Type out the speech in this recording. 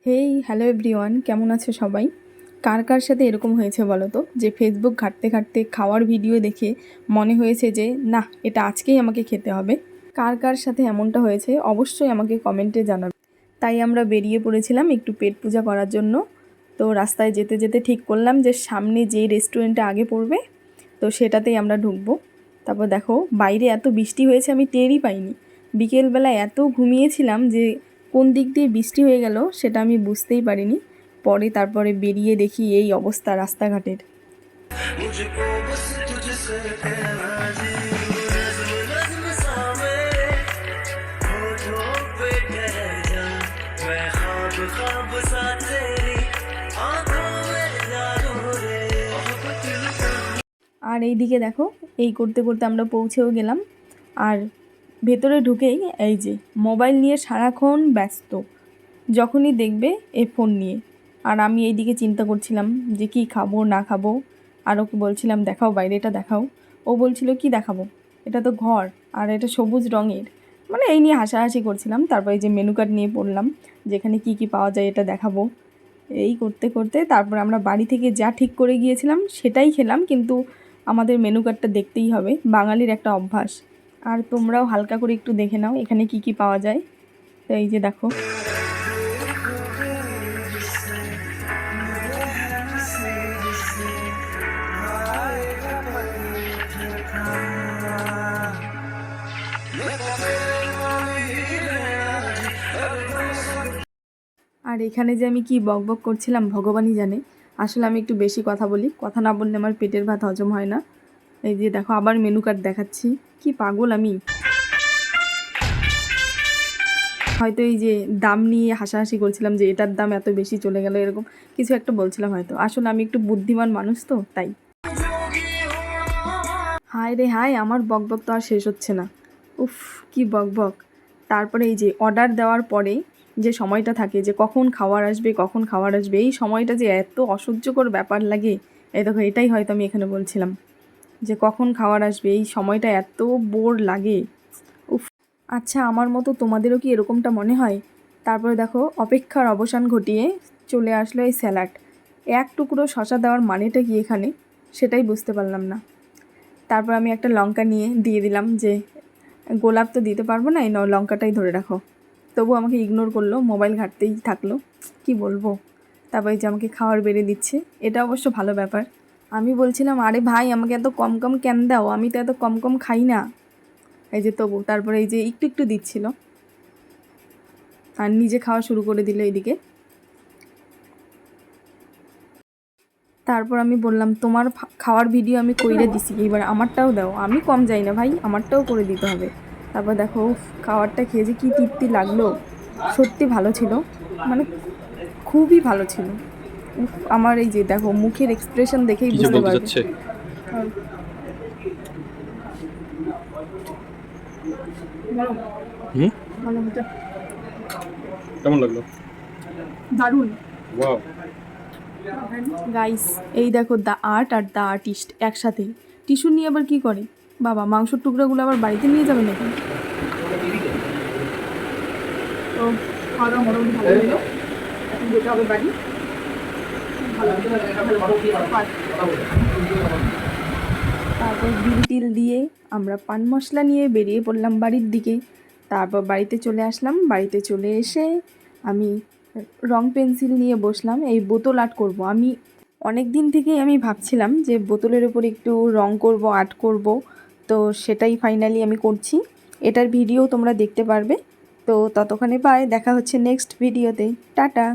Hey hello everyone, কেমন আছো সবাই? কার কার সাথে এরকম হয়েছে বলো তো, যে ফেসবুক ঘাঁটতে ঘাঁটতে খাওয়ার ভিডিও দেখে মনে হয়েছে যে না, এটা আজকেই আমাকে খেতে হবে? কার কার সাথে এমনটা হয়েছে অবশ্যই আমাকে কমেন্টে জানাবে। তাই আমরা বেরিয়ে পড়েছিলাম একটু পেট পূজা করার জন্য। তো রাস্তায় যেতে যেতে ঠিক করলাম যে সামনে যেই রেস্টুরেন্টে আগে পড়বে তো সেটাতেই আমরা ঢুকবো। তারপর দেখো বাইরে এত বৃষ্টি হয়েছে আমি টেরই পাইনি। বিকেলবেলা এত ঘুমিয়েছিলাম যে কোন দিক দিয়ে বৃষ্টি হয়ে গেল সেটা আমি বুঝতেই পারিনি। তারপরে বেরিয়ে দেখি এই অবস্থা রাস্তাঘাটের। আর এই দিকে দেখো এই করতে করতে আমরা পৌঁছেও গেলাম। আর ভেতরে ঢুকেই এই যে মোবাইল নিয়ে সারাক্ষণ ব্যস্ত, যখনই দেখবে এই ফোন নিয়ে। আর আমি এই দিকে চিন্তা করছিলাম যে কি খাবো না খাবো। আর ওকে বলছিলাম দেখাও বাইরেটা দেখাও। ও বলছিল কি দেখাবো, এটা তো ঘর আর এটা সবুজ রঙের, মানে এই নিয়ে হাসাহাসি করছিলাম। তারপর এই যে মেনু কার্ড নিয়ে পড়লাম যেখানে কি কি পাওয়া যায় এটা দেখাবো। এই করতে করতে তারপর আমরা বাড়ি থেকে যা ঠিক করে গিয়েছিলাম সেটাই খেলাম, কিন্তু আমাদের মেনু কার্ডটা দেখতেই হবে, বাঙালির একটা অভ্যাস। আর তোমরাও হালকা করে একটু দেখে নাও এখানে কি কি পাওয়া যায়। তো এই যে দেখো, আর এখানে যে আমি কি বকবক করছিলাম ভগবানই জানে। আসলে আমি একটু বেশি কথা বলি, কথা না বললে আমার পেটের ভাত হজম হয় না। এই যে দেখো আবার মেনু কার্ড দেখাচ্ছি, কি পাগল আমি। হয়তো এই যে দাম নিয়ে হাসাহাসি করছিলাম যে এটার দাম এত বেশি চলে গেল, এরকম কিছু একটা বলছিলাম হয়তো। আসলে আমি একটু বুদ্ধিমান মানুষ তো তাই। হায় রে হায়, আমার বকবক তো আর শেষ হচ্ছে না। উফ, কি বকবক। তারপরে এই যে অর্ডার দেওয়ার পরে যে সময়টা থাকে যে কখন খাবার আসবে কখন খাবার আসবে, এই সময়টা যে এত অসহ্যকর ব্যাপার লাগে। এই দেখো এটাই হয়তো আমি এখানে বলছিলাম যে কখন খাবার আসবে, এই সময়টা এত বোর লাগে। উফ, আচ্ছা আমার মতো তোমাদেরও কি এরকমটা মনে হয়? তারপরে দেখো অপেক্ষার অবসান ঘটিয়ে চলে আসলো এই স্যালাড। এক টুকরো শশা দেওয়ার মানেটা কি এখানে সেটাই বুঝতে পারলাম না। তারপর আমি একটা লঙ্কা নিয়ে দিয়ে দিলাম যে গোলাপ তো দিতে পারবো না, এই লঙ্কাটাই ধরে রাখো। তবু আমাকে ইগনোর করলো, মোবাইল ঘাঁটতেই থাকলো, কি বলবো। তারপরে যে আমাকে খাবার বেড়ে দিচ্ছে, এটা অবশ্য ভালো ব্যাপার। আমি বলছিলাম আরে ভাই আমাকে এত কম কম কেন দাও, আমি তো এত কম কম খাই না। এই যে তবু তারপরে এই যে একটু একটু দিচ্ছিল আর নিজে খাওয়া শুরু করে দিল এইদিকে। তারপর আমি বললাম তোমার খাওয়ার ভিডিও আমি কইরে দিছি, এবার আমারটাও দাও, আমি কম যাই না ভাই, আমারটাও করে দিতে হবে। তারপর দেখো খাবারটা খেয়ে যে কী তৃপ্তি লাগলো, সত্যি ভালো ছিল, মানে খুবই ভালো ছিল। আমার এই যে দেখো মুখের এক্সপ্রেশন দেখেই বুঝতে পারবে। কেমন লাগলো? দারুণ। ওয়াও। গাইস এই দেখো the art are the artist একসাথে। টিস্যু নিয়ে আবার কি করে বাবা, মাংসের টুকরাগুলো আবার বাড়িতে নিয়ে যাবে নাকি? তো খাওয়া দাওয়া মোটামুটি ভালো হলো, এখন যেতে হবে বাড়ি। তারপর বিল টিল দিয়ে আমরা পান মশলা নিয়ে বেরিয়ে পড়লাম বাড়ির দিকে। তারপর বাড়িতে চলে আসলাম, বাড়িতে চলে এসে আমি রং পেন্সিল নিয়ে বসলাম, এই বোতল আর্ট করব। আমি অনেক দিন থেকেই আমি ভাবছিলাম যে বোতলের উপর একটু রং করব, আর্ট করব। তো সেটাই ফাইনালি আমি করছি। এটার ভিডিও তোমরা দেখতে পারবে। তো ততক্ষণে পায় দেখা হচ্ছে নেক্সট ভিডিওতে। টাটা।